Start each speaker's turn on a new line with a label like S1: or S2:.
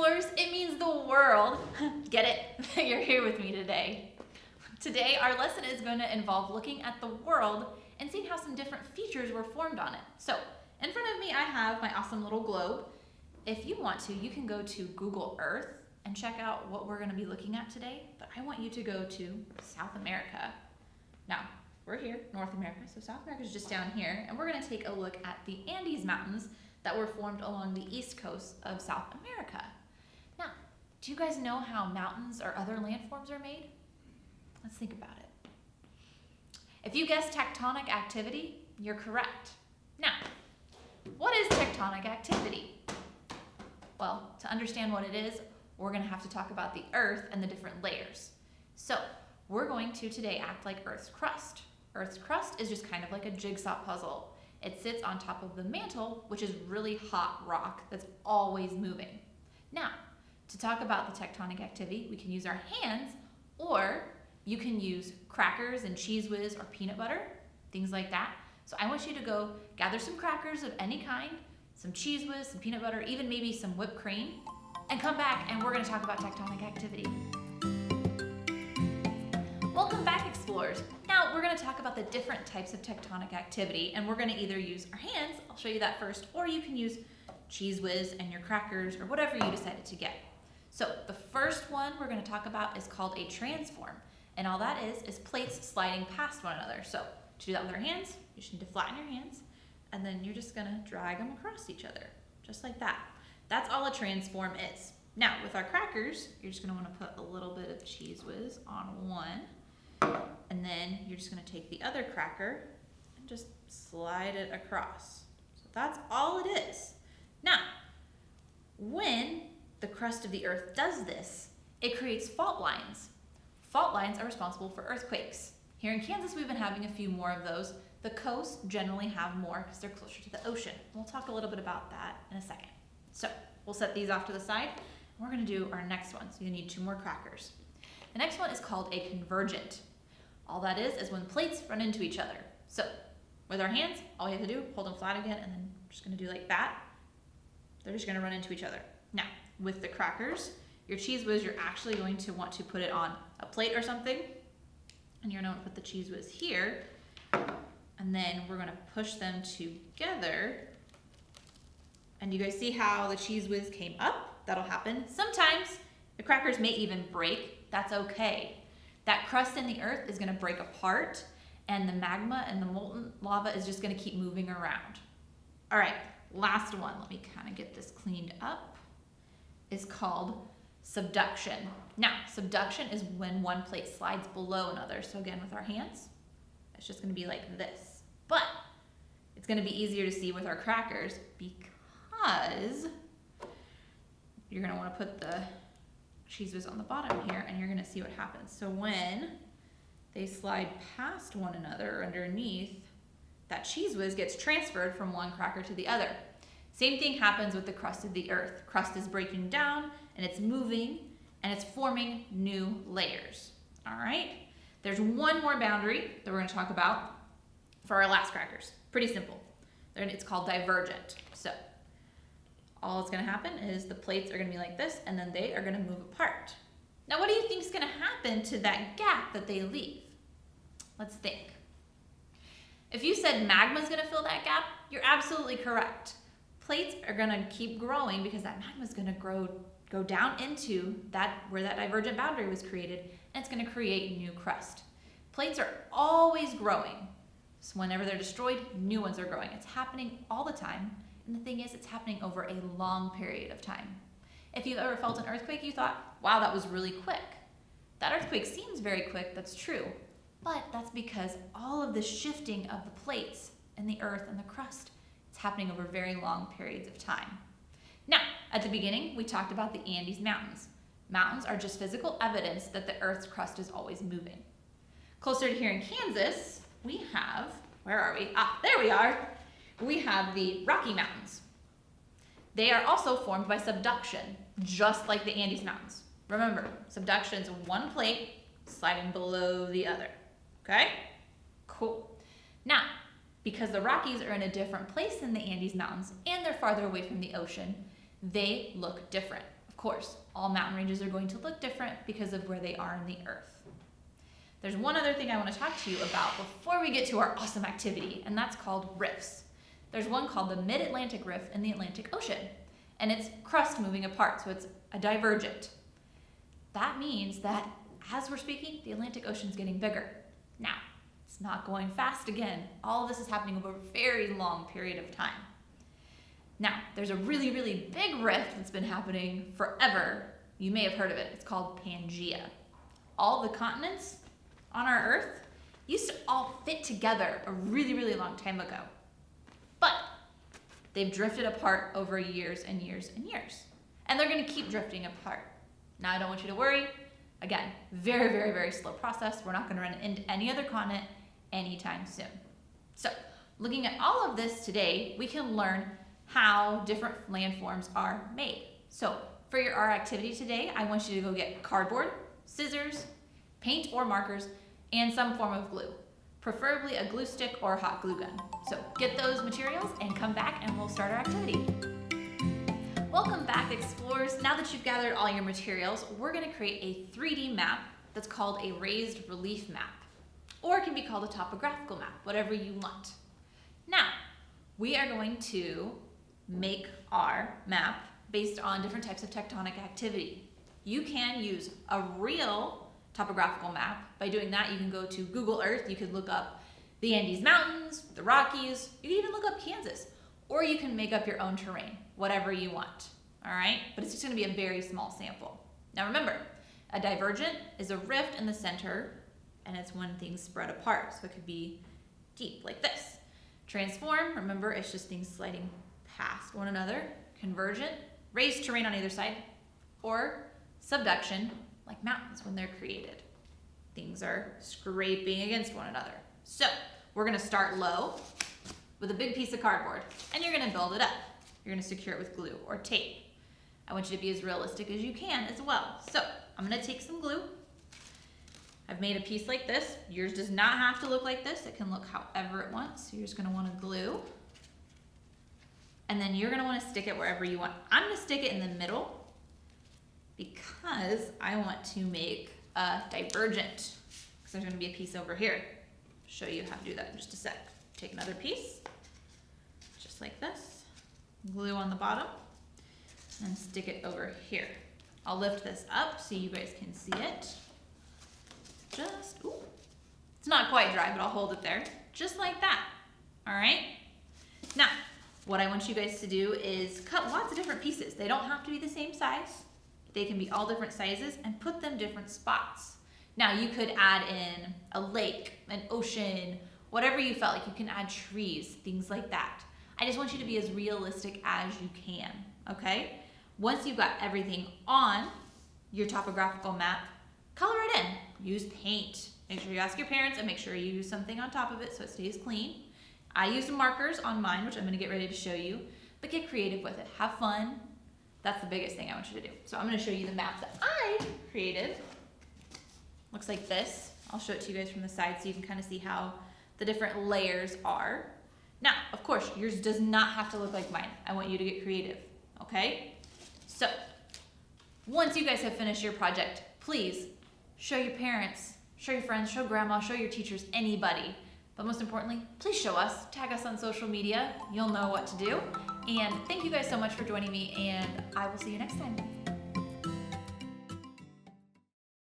S1: Explorers, it means the world. Get it? You're here with me today. Today, our lesson is going to involve looking at the world and seeing how some different features were formed on it. So, in front of me, I have my awesome little globe. If you want to, you can go to Google Earth and check out what we're going to be looking at today, but I want you to go to South America. Now, we're here, North America, so South America is just down here, and we're going to take a look at the Andes Mountains that were formed along the east coast of South America. Now, do you guys know how mountains or other landforms are made? Let's think about it. If you guessed tectonic activity, you're correct. Now, what is tectonic activity? Well, to understand what it is, we're going to have to talk about the Earth and the different layers. So, we're going to today act like Earth's crust. Earth's crust is just kind of like a jigsaw puzzle. It sits on top of the mantle, which is really hot rock that's always moving. Now, to talk about the tectonic activity, we can use our hands, or you can use crackers and Cheez Whiz or peanut butter, things like that. So I want you to go gather some crackers of any kind, some Cheez Whiz, some peanut butter, even maybe some whipped cream, and come back and we're going to talk about tectonic activity. Welcome back, explorers. Now we're going to talk about the different types of tectonic activity, and we're going to either use our hands, I'll show you that first, or you can use Cheez Whiz and your crackers or whatever you decided to get. So the first one we're going to talk about is called a transform, and all that is plates sliding past one another. So to do that with our hands, you just need to flatten your hands, and then you're just going to drag them across each other, just like that. That's all a transform is. Now with our crackers, you're just going to want to put a little bit of Cheez Whiz on one, and then you're just going to take the other cracker and just slide it across. So that's all it is. Now, when the crust of the Earth does this, it creates fault lines. Fault lines are responsible for earthquakes. Here in Kansas, we've been having a few more of those. The coasts generally have more because they're closer to the ocean. We'll talk a little bit about that in a second. So we'll set these off to the side. We're going to do our next one. So you need 2 more crackers. The next one is called a convergent. All that is when plates run into each other. So with our hands, all you have to do, hold them flat again, and then we're just going to do like that. They're just going to run into each other. Now, with the crackers, your Cheez Whiz, you're actually going to want to put it on a plate or something, and you're going to put the Cheez Whiz here, and then we're going to push them together. And you guys see how the Cheez Whiz came up? That'll happen. Sometimes the crackers may even break. That's okay. That crust in the Earth is going to break apart, and the magma and the molten lava is just going to keep moving around. All right, last one. Let me kind of get this cleaned up. Is called subduction. Now, subduction is when one plate slides below another. So again, with our hands, it's just going to be like this. But it's going to be easier to see with our crackers because you're going to want to put the Cheez Whiz on the bottom here, and you're going to see what happens. So when they slide past one another or underneath, that Cheez Whiz gets transferred from one cracker to the other. Same thing happens with the crust of the Earth. Crust is breaking down, and it's moving, and it's forming new layers. All right? There's one more boundary that we're going to talk about for our last crackers. Pretty simple. It's called divergent. So all that's going to happen is the plates are going to be like this, and then they are going to move apart. Now, what do you think is going to happen to that gap that they leave? Let's think. If you said magma is going to fill that gap, you're absolutely correct. Plates are going to keep growing because that magma is going to go down into that where that divergent boundary was created, and it's going to create new crust. Plates are always growing. So whenever they're destroyed, new ones are growing. It's happening all the time. And the thing is, it's happening over a long period of time. If you've ever felt an earthquake, you thought, wow, that was really quick. That earthquake seems very quick, that's true. But that's because all of the shifting of the plates and the earth and the crust, it's happening over very long periods of time. Now, at the beginning, we talked about the Andes Mountains. Mountains are just physical evidence that the Earth's crust is always moving. Closer to here in Kansas, we have, where are we? Ah, there we are. We have the Rocky Mountains. They are also formed by subduction, just like the Andes Mountains. Remember, subduction is one plate sliding below the other. Okay? Cool. Now, because the Rockies are in a different place than the Andes Mountains and they're farther away from the ocean, they look different. Of Of course, all mountain ranges are going to look different because of where they are in the earth. There's one other thing I want to talk to you about before we get to our awesome activity, and that's called rifts. There's one called the Mid-Atlantic Rift in the Atlantic Ocean, and it's crust moving apart, so it's a divergent. That means that as we're speaking, the Atlantic Ocean's getting bigger. Now, it's not going fast again. All of this is happening over a very long period of time. Now, there's a really, really big rift that's been happening forever. You may have heard of it. It's called Pangea. All the continents on our Earth used to all fit together a really, really long time ago. But they've drifted apart over years and years and years. And they're going to keep drifting apart. Now, I don't want you to worry. Again, very, very, very slow process. We're not going to run into any other continent anytime soon. So, looking at all of this today, we can learn how different landforms are made. So, for our activity today, I want you to go get cardboard, scissors, paint or markers, and some form of glue. Preferably a glue stick or a hot glue gun. So get those materials and come back and we'll start our activity. Welcome back, explorers. Now that you've gathered all your materials, we're going to create a 3D map that's called a raised relief map. Or it can be called a topographical map, whatever you want. Now, we are going to make our map based on different types of tectonic activity. You can use a real topographical map. By doing that, you can go to Google Earth, you could look up the Andes Mountains, the Rockies, you can even look up Kansas, or you can make up your own terrain, whatever you want, all right? But it's just gonna be a very small sample. Now remember, a divergent is a rift in the center, and it's when things spread apart, so it could be deep, like this. Transform, remember, it's just things sliding past one another. Convergent, raised terrain on either side, or subduction, like mountains when they're created. Things are scraping against one another. So we're gonna start low with a big piece of cardboard and you're gonna build it up. You're gonna secure it with glue or tape. I want you to be as realistic as you can as well. So I'm gonna take some glue. I've made a piece like this. Yours does not have to look like this. It can look however it wants. So you're just gonna wanna glue. And then you're gonna wanna stick it wherever you want. I'm gonna stick it in the middle because I want to make a divergent. Because there's gonna be a piece over here. Show you how to do that in just a sec. Take another piece, just like this. Glue on the bottom, and stick it over here. I'll lift this up so you guys can see it. Just, ooh, it's not quite dry, but I'll hold it there. Just like that, all right? Now, what I want you guys to do is cut lots of different pieces. They don't have to be the same size. They can be all different sizes and put them different spots. Now you could add in a lake, an ocean, whatever you felt like. You can add trees, things like that. I just want you to be as realistic as you can, okay? Once you've got everything on your topographical map, color it in. Use paint. Make sure you ask your parents and make sure you use something on top of it so it stays clean. I used markers on mine, which I'm gonna get ready to show you, but get creative with it. Have fun. That's the biggest thing I want you to do. So I'm gonna show you the map that I created. Looks like this. I'll show it to you guys from the side so you can kind of see how the different layers are. Now, of course, yours does not have to look like mine. I want you to get creative, okay? So, once you guys have finished your project, please show your parents, show your friends, show grandma, show your teachers, anybody. But most importantly, please show us, tag us on social media. You'll know what to do. And thank you guys so much for joining me, and I will see you next time.